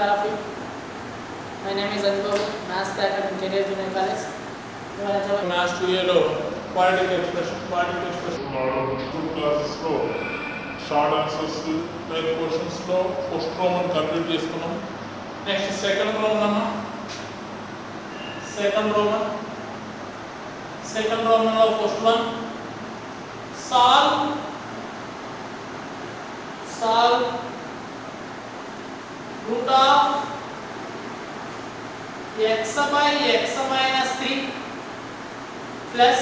all of you. My name is Anubhav, Maths Cracker in Career Junior College. Maths 2 లో quality expression 2 classes లో short answers type questions లో first Roman complete చేసుకున్నాం. Next second Roman లో first one solve root of x by x minus 3 plus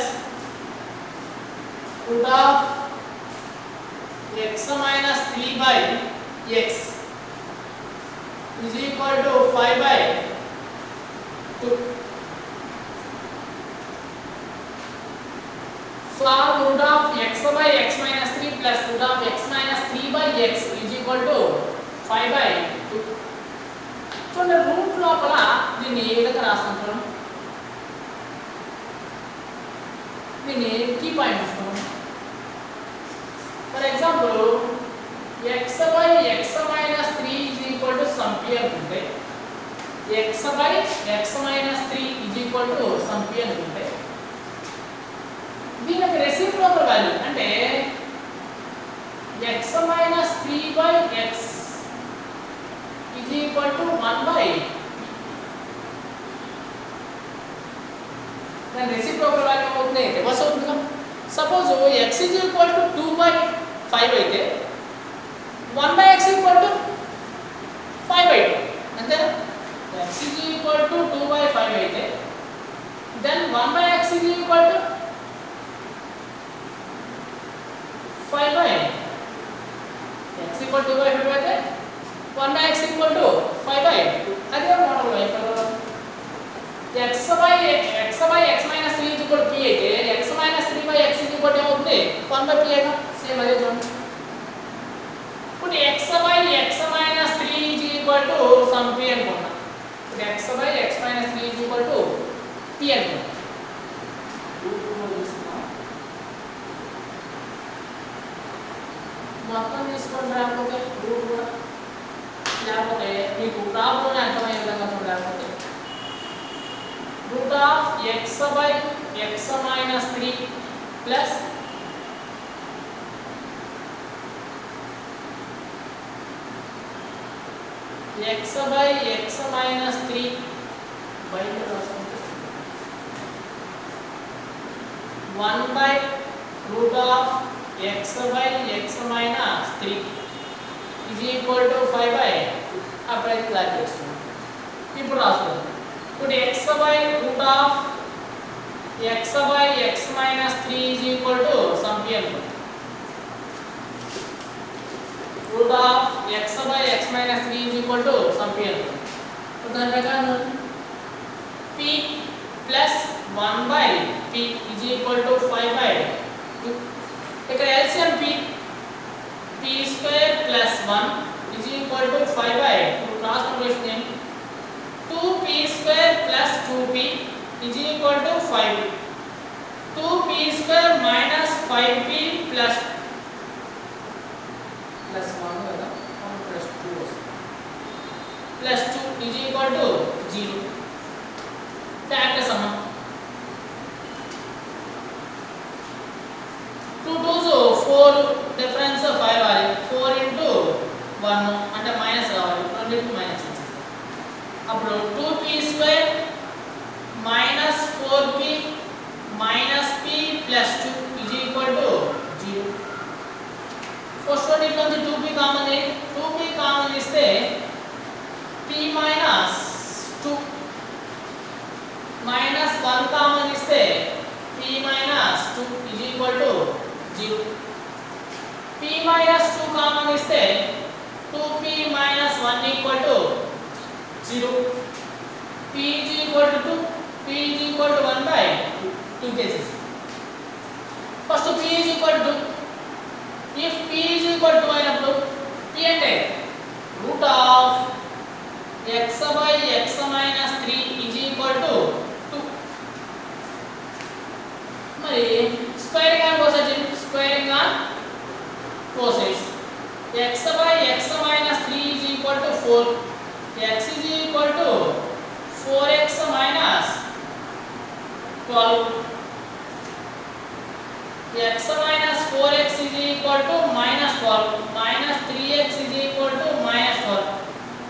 root of x minus 3 by x is equal to 5 by 2. Solve root of x by x minus 3 plus root of x minus 3 by x is equal to 5 by 2. So the root లోపల దీన్ని ఏ విధంగా రాస్తాం చూడండి. దీన్ని key point ఇస్తాం. For example x by x minus 3 is equal to some p అనుకుంటే x by x minus 3 is equal to some p అనుకుంటే దీనికి రెసిప్రోకల్ వాల్యూ అంటే x minus 3 by x is equal to 1 by then reciprocal value అవుతుంది reverse అవుతుంది. Suppose x is equal to 2 by 5 అయితే 1 by x equal to 5 by 2 అంతే. x is equal to 2 by 5 అయితే then 1 by x is equal to 5 by x equal to 2 by 5 అయితే 1 by x equal to 5 by 2. అదే model వైపు x by x minus 3 is equal to p అయితే x minus 3 by x is equal to ఏమవుతుంది 1 by p అయినా same అదే చూడండి. ఇప్పుడు x by x minus 3 is equal to some p అనుకుంటా. ఇప్పుడు x by x minus 3 is equal to p అనుకుంటా. మొత్తం తీసుకొని రాకపోతే రూట్ కూడా లేకపోతే మీకు ప్రాబ్లం అర్థమయ్యే విధంగా చూడలేకపోతే root of x by x minus 3 plus x by x minus 3 బయట రాసుకుంటే 1 by root of x by x minus 3 is equal to 5 by అప్పుడు అయితే ఇలా చేస్తున్నాం. ఇప్పుడు రాసుకుందాం. ఇప్పుడు x by root of x by x minus 3 is equal to some p అనుకుందాం. root of x by x minus 3 is equal to some p అనుకుందాం. దాని ప్రకారం p plus 1 by p is equal to 5 by 2. ఇక్కడ LCM p square plus 1 is equal to 5 by 2. Cross multiplication చేయండి. 2p square plus 2p is equal to 5. 2p square minus 5p plus 1 కదా 1 plus 2 వస్తుంది. plus 2 is equal to 0. Factor సమ్మం 2 2s 4 difference 5 రావాలి. 4 into 1 అంటే minus రావాలి. 2 into minus అప్పుడు 2p square minus 4p minus p plus 2 is equal to 0. First one ఇట్లా నుంచి 2p common 2p common ఇస్తే p minus 2 minus 1 కామన్ ఇస్తే p minus 2 is equal to 0. p minus 2 common ఇస్తే 2p minus 1 equal to 0. p is equal to 2 p is equal to 1 by 2 cases. First p is equal to 2. If p is equal to అయినప్పుడు p అంటే root of x by x minus 3 is equal to 2. మరి squaring on కోసెస్ x by x minus 3 is equal to 4. x is equal to 4x minus 12. X minus 4x is equal to minus 12. Minus 3x is equal to minus 12.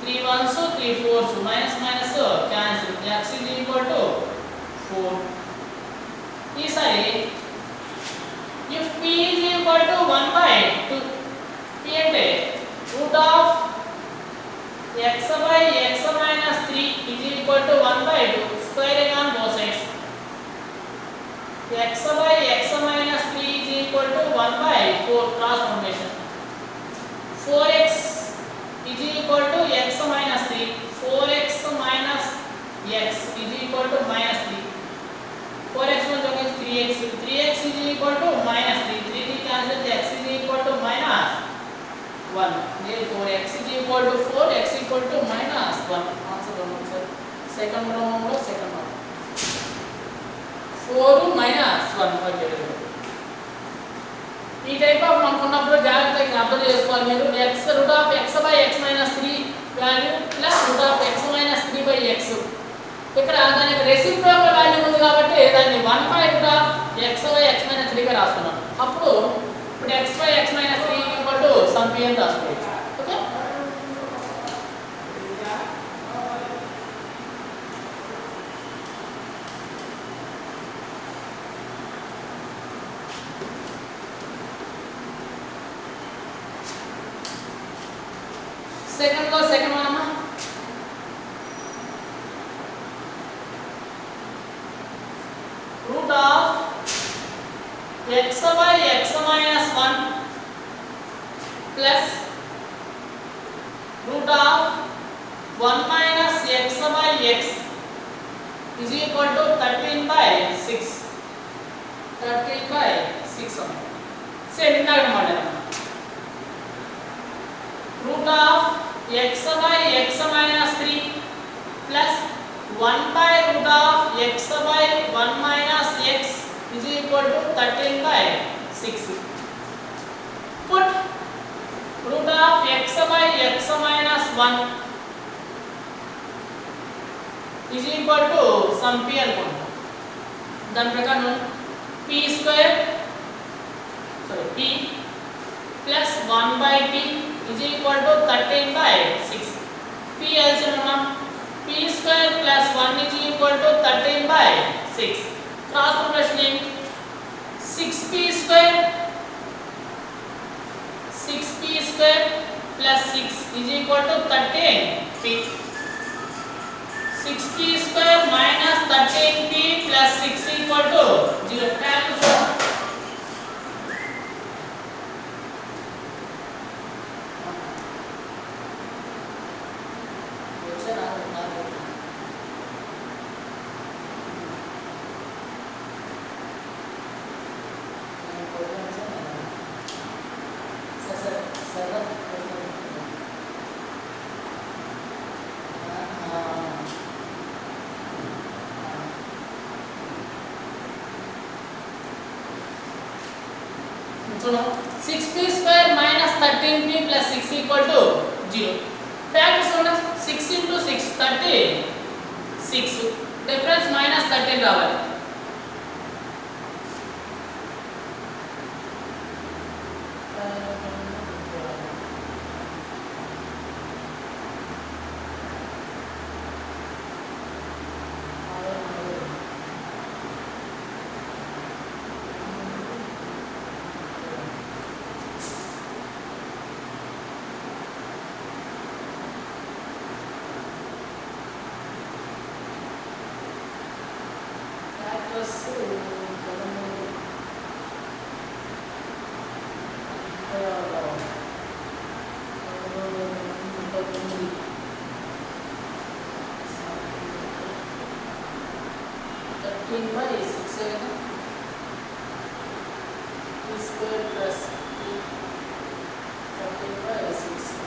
3 ones, 3 fours, minus minus cancel. X is equal to 4. ఈసారి if p is equal to 1 by 2, p అంటే root of x by x minus 3 is equal to 1 by 2, squaring on both sides. X by x minus 3 is equal to 1 by 4, cross multiplication. 4x is equal to x minus 3. 4x minus x is equal to minus 3. 4x means 3x. 3x is equal to minus 3. 3 to cancel, x is equal to minus 1. Therefore, x is equal to 4, x equal to minus 1. Answer sir. Second round lo second round. 4 minus 1. Okay. ఈ type of అనుకున్నప్పుడు జాగ్రత్తగా అర్థం చేసుకోవాలి మీరు. x root of x by x minus 3 value plus root of x minus 3 by x. ఇక్కడ దానికి reciprocal value ఉంది కాబట్టి దాన్ని 1 by root of x by x minus 3 గా రాస్తున్నాం. అప్పుడు ఇప్పుడు x by x minus 3 equal to some p అని రాసుకోవచ్చు. ఓకే, సెకండ్ వన్ అమ్మా. root of x by x minus 1 plus root of 1 minus x by x is equal to 13 by 6. 13 by 6 same ఇందాక అన్నమాట. root of x by x minus 3 plus 1 by root of x by 1 minus x is equal to 13 by 6. Put root of x by x minus 1 is equal to some p అనుకుంటాం. దాని ప్రకారం p square p plus 1 by p is equal to 13 by 6. p also p square plus 1 is equal to 13 by 6. Cross multiplication 6p square plus 6 is equal to 13p. 6p square minus 13p plus 6 equal to 0. Calculate. So 6p square minus 13p plus 6 equal to 0. Fact is 6 into 6 36. Difference minus 13 రావాలి. by 6 p square plus 13 by 6.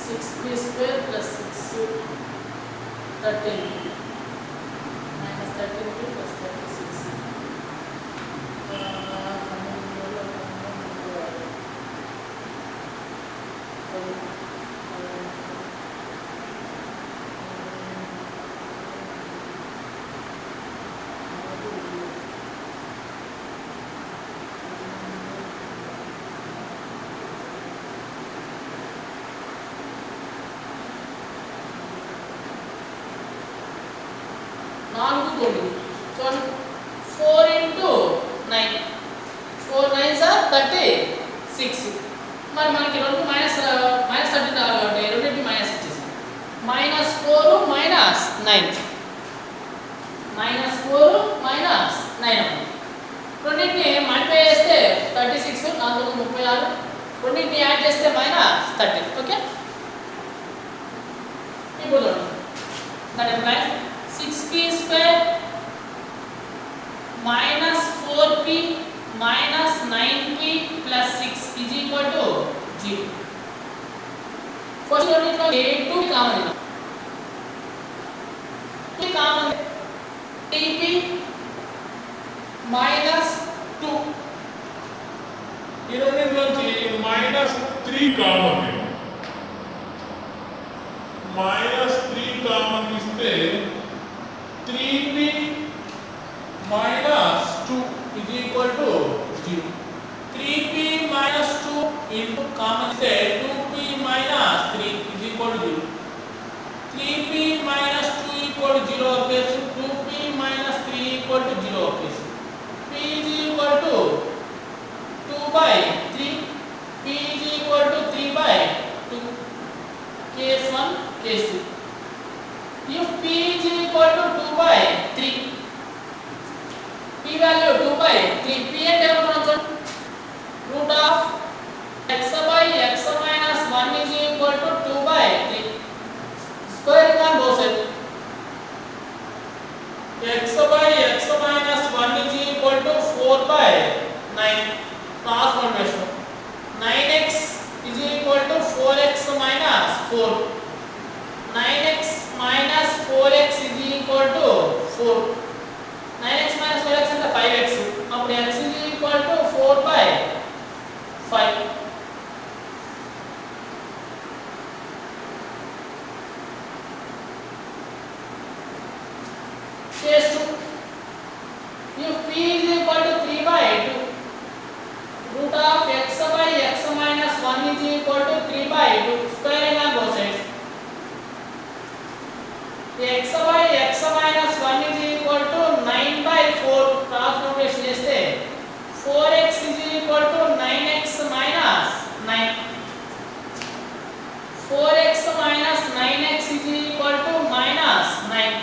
6p square plus 6 13 minus 13p plus 36 4 చూడండి 4 into 9 4 9s are 36 మరి మనకి రెండు minus 13 రావాలి కాబట్టి రెండింటిని minus ఇచ్చేసాం -4 -9 -4 -9 రెండింటిని మల్టిప్లై చేస్తే 36 4 36 రెండింటిని యాడ్ చేస్తే -13 ఓకే ఇప్పుడు చూడండి that implies 6p square minus 4p minus 9p plus 6 is equal to 0. First one is 2 common. 2 common. 3p minus 2. ఈ రెండింటిలోంచి -3 కామన్ -3 కామన్ ఇస్తే 3p minus 2 is equal to 0. 3p minus 2 into common say 2p minus 3 is equal to 0. 3p minus 2 equal to 0 place 2p minus 3 equal to 0 place. P is equal to 2 by 3. P is equal to 3 by 2. Case 1, case 2. If p is equal to 2 by 3, p value 2 by 3, p and root of x by x minus 1 is equal to 2 by 3. Squaring on both sides. X by x minus 1 is equal to 4 by 9. Cross multiplication. 9x is equal to 4x minus 4. 9x minus 4x is equal to 4. 9x minus 4x అంటే 5x. అప్పుడు x is equal to 4 by 5. Case 2. If p is equal to 3 by 2, root of x by x minus 1 is equal to 3 by 2. Squaring on both sides. x by x minus 1 is equal to 9 by 4. Cross multiplication చేస్తే 4x is equal to 9x minus 9. 4x minus 9x is equal to minus 9.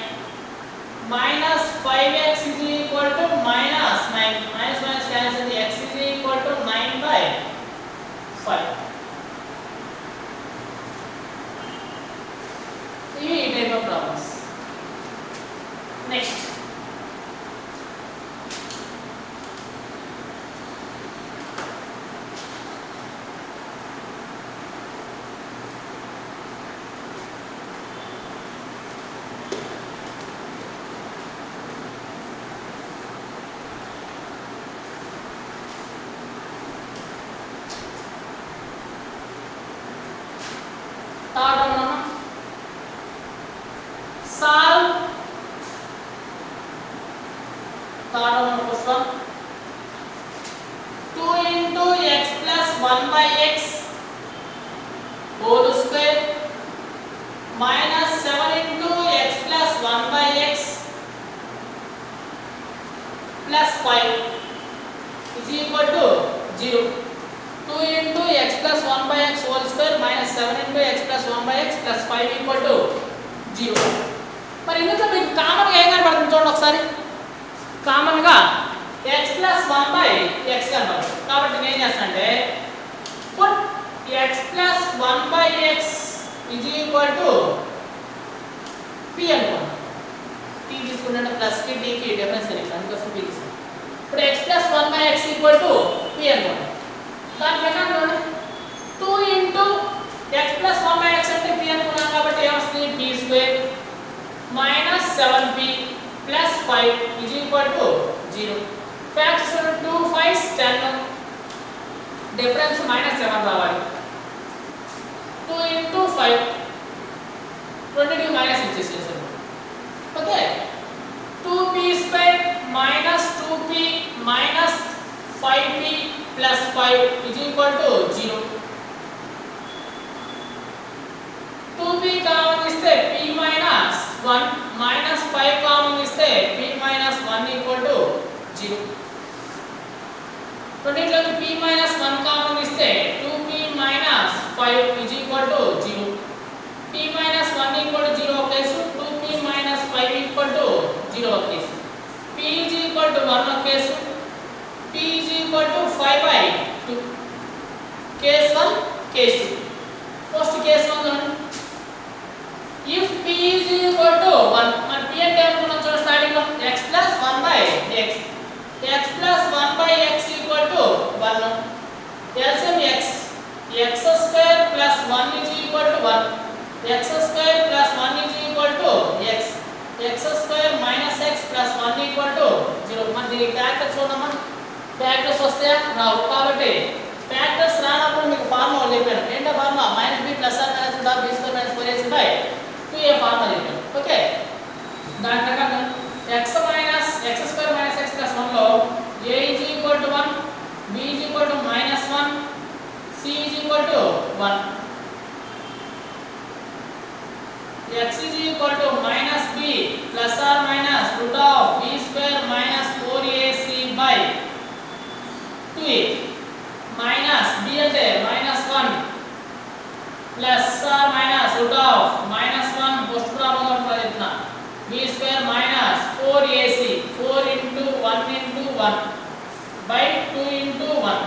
Minus 5x is equal to minus 9. Minus minus cancel. X is equal to 9 by 5. ఇవి ఈ type of problems. Next third one solve third one first one 2 into x plus 1 by x whole square minus 7 into x plus 1 by x plus 5 is equal to 0. 2 into x plus 1 by x whole square minus 7 into x plus 1 by x plus 5 equal to 0. మరి ఇందులో మీకు common గా ఏం కనబడుతుంది చూడండి ఒకసారి. Common గా x plus 1 by x కనబడుతుంది. కాబట్టి నేను ఏం చేస్తానంటే put x plus 1 by x is equal to p అనుకోండి. t తీసుకుంటే ప్లస్ కి d కి డిఫరెన్స్ తెలియదు, అందుకోసం p తీసుకుంటాం. ఇప్పుడు x plus 1 by x equal to p అనుకోండి. దాని ప్రకారం 2 into x plus 1 by x అంటే equal to 0. Facts 2 5 10. Difference minus 7 రావాలి. 2 into 5 22 minus ఇచ్చేసేసారు. Okay 2p square minus 2p minus 5p plus 5 is equal to 0. 2p common ఇస్తే p minus 1 minus 5 common ఇస్తే p minus 1 equal to 0. రెండిట్లోకి p minus 1 common ఇస్తే 2p minus 5 is equal to 0. p minus 1 equal to 0 ఒక case, 2p minus 5 equal to 0 ఒక case. p is equal to 1 ఒక case, p is equal to 5/2. case 1 case 2. first case 1 చూడండి. if p is equal to 1 మన p అంటే అనుకున్నాం చూడండి starting లో x plus 1/x. x plus 1/x equal to 1. LCM x square plus 1 is equal to 1. x square plus 1 is equal to x. x square minus x plus 1 equal to 0. మన దీని factors చూడమ్మా. Factors వస్తే రావు కాబట్టి factors రానప్పుడు మీకు formula చెప్పాను. ఏంటో formula -b plus or minus b square minus 4ac/2a formula చెప్పాను. ఓకే దాని ప్రకారం x square minus x plus 1 లో a is equal to 1, b is equal to -1, c is equal to 1. x is equal to minus b plus or minus root of b square minus 4ac/2a minus b అంటే -1 plus or minus root of -1 post problem కూడా చెప్తున్నా b square minus 4ac 4 into 1 into 1 by 2 into 1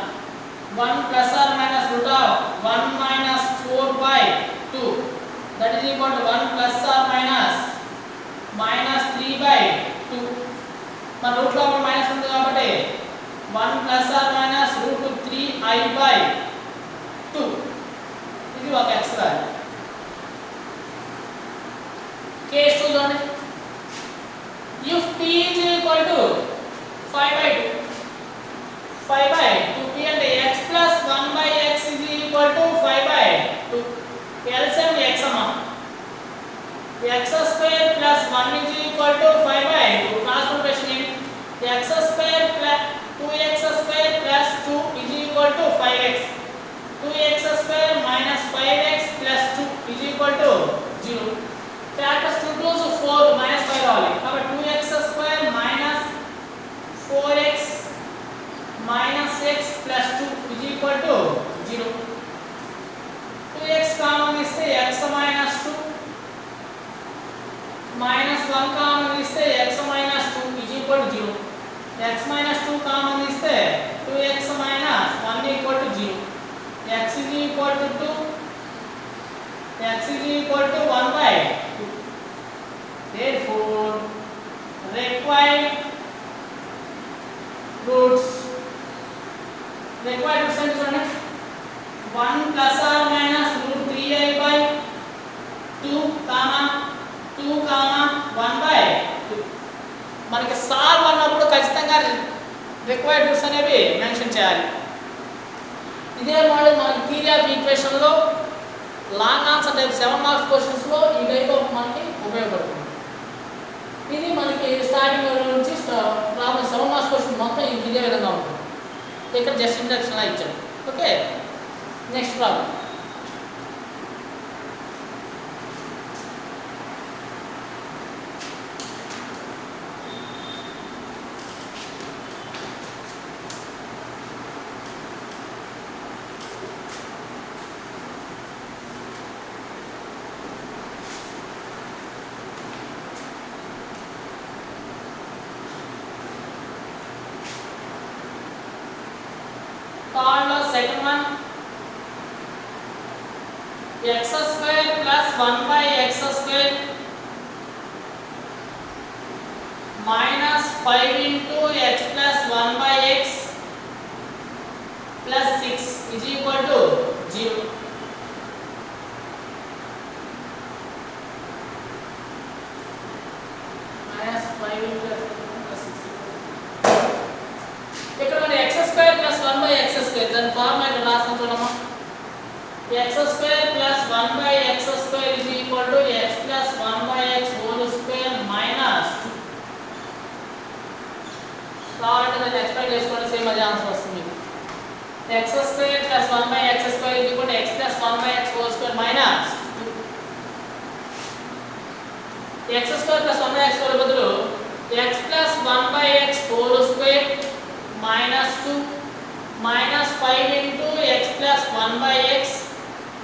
1 plus or minus root of 1 minus 4/2 that is equal to 1 plus or minus -3/2. మన route లో minus ఉంది కాబట్టి 1 plus or minus root 3i/2 ఇది ఒక x value. Case 2 చూడండి. if p is equal to 5/2 p అంటే x plus 1/x is equal to 5/2. LCM x అమ్మా. x square plus 1 is equal to 5/2. Transformation ఏంటి? x square plus 2x square plus 2 is equal to 5x. 2x square minus 5x plus 2 is equal to 0. Factors 2 to 4 minus 5 రావాలి. కాబట్టి 2x square minus 4x minus x plus 2 is equal to 0. 2x common ఇస్తే x minus 2 minus 1 common ఇస్తే x minus 2 is equal to 0. x minus 2 common ఇస్తే 2x minus 1 equal to 0. x is equal to 2. x is equal to 1/2. Therefore required roots అంటే చూడండి 1 plus or minus root 3i/2 2 1/2. మనకి solve అన్నప్పుడు ఖచ్చితంగా required roots అనేవి mention చేయాలి. ఇదే model మనకి థియరీ ఆఫ్ ఈక్వేషన్ లో long answer type 7 marks questions లో ఈ టైప్ ఆఫ్ మనకి ఉపయోగపడుతుంది. ఇది మనకి స్టార్టింగ్ నుంచి ప్రాబ్లం 7 మార్క్స్ క్వశ్చన్ మొత్తం ఇదే విధంగా ఉంటుంది. ఇక్కడ జస్ట్ ఇంట్రడక్షన్ లా ఇచ్చాను. Okay next problem. Second one, x square plus 1/x square minus 5 into x plus 1/x plus 6 is equal to 0. Minus 5 into x plus 6 x square plus 1 by x square is equal to x plus 1 by x whole square minus 2. కావాలంటే దాన్ని expand చేసుకోండి, same అదే answer వస్తుంది. x square plus 1 by x square is equal to x plus 1 by x whole square minus 2. x square plus 1 by x whole బదులు x plus 1 by x whole square minus 2 minus 5 into x plus 1 by x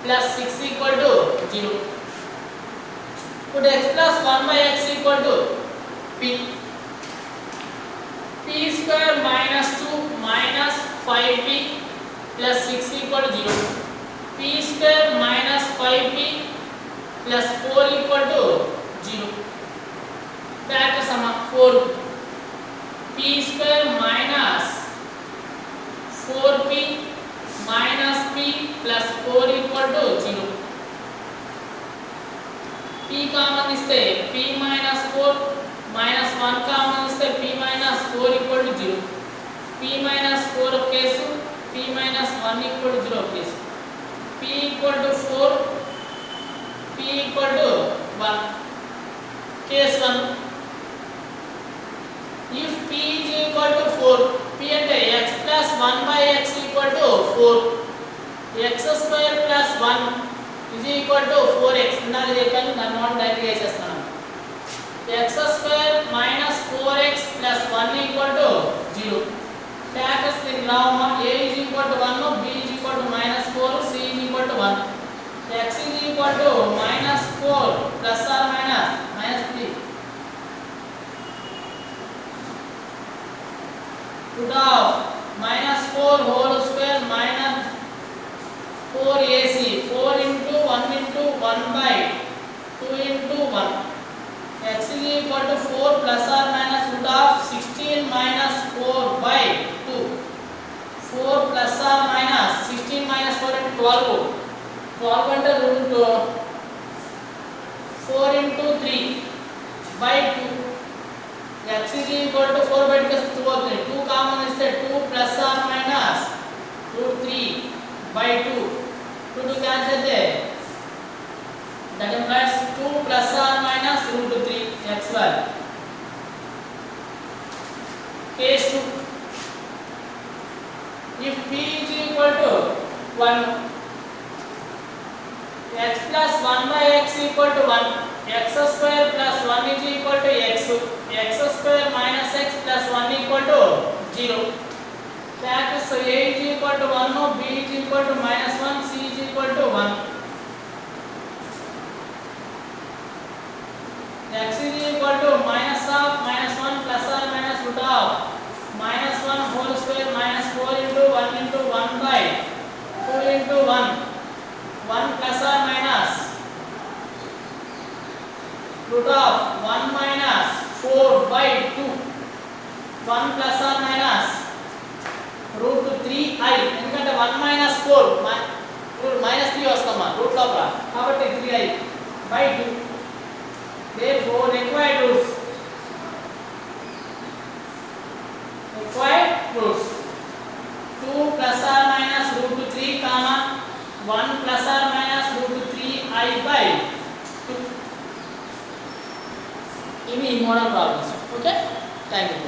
plus 6 equal to 0. Put x plus 1 by x equal to p. P square minus 2 minus 5p plus 6 equal to 0. P square minus 5p plus 4 equal to 0. That is sum 4. P square minus 4p minus p plus 4 equal to 0. P common ఇస్తే p minus 4 minus 1 common ఇస్తే p minus 4 equal to 0. p minus 4 ఒక case, p minus 1 equal to 0 ఒక case. p equal to 4, p equal to 1. Case 1. If p is equal to 4, p అంటే x plus 1 by x equal to 4. x square plus 1 is equal to 4x. ఇందాక చెప్పాను, దాన్ని మనం డైరెక్ట్గా వేసేస్తున్నాను. x square minus 4x plus 1 equal to 0. Status దీనికి రావమ్మా. a is equal to 1, b is equal to minus 4, c is equal to 1. x is equal to minus 4 plus or minus 3. Root of minus 4 whole square minus 4ac. 4 into 1 into 1 by 2 into 1. X is equal to 4 plus or minus root of 16 minus 4 by 2. 4 plus or minus 16 minus 4 into 12. 12 అంటే root 4 into 3 by 2. X is equal to 4 by 2 2 అవుతుంది. 2 common ఇస్తే 2 plus or minus root 3 by 2. 2 cancel అయితే that implies 2 plus or minus root 3 x value. Case 2. If p is equal to 1, x plus 1 by x equal to 1, x square plus 1 is equal to x, x square minus x plus 1 equal to 0. That is a is equal to 1, b is equal to minus 1, c is equal to 1. X is equal to minus of minus 1 plus or minus root of minus 1 whole square minus 4 into 1 into 1 by 2 into 1. 1 plus or minus root of 1 minus 4 by 2. 1 plus or minus root 3i. ఎందుకంటే 1 minus 4 minus 3 వస్తామా route లోపల, కాబట్టి 3i by 2. Therefore, required roots. 2 plus or minus root 3 comma 1 plus or minus root 3i by 2. ఇవి model problems. Okay, thank you.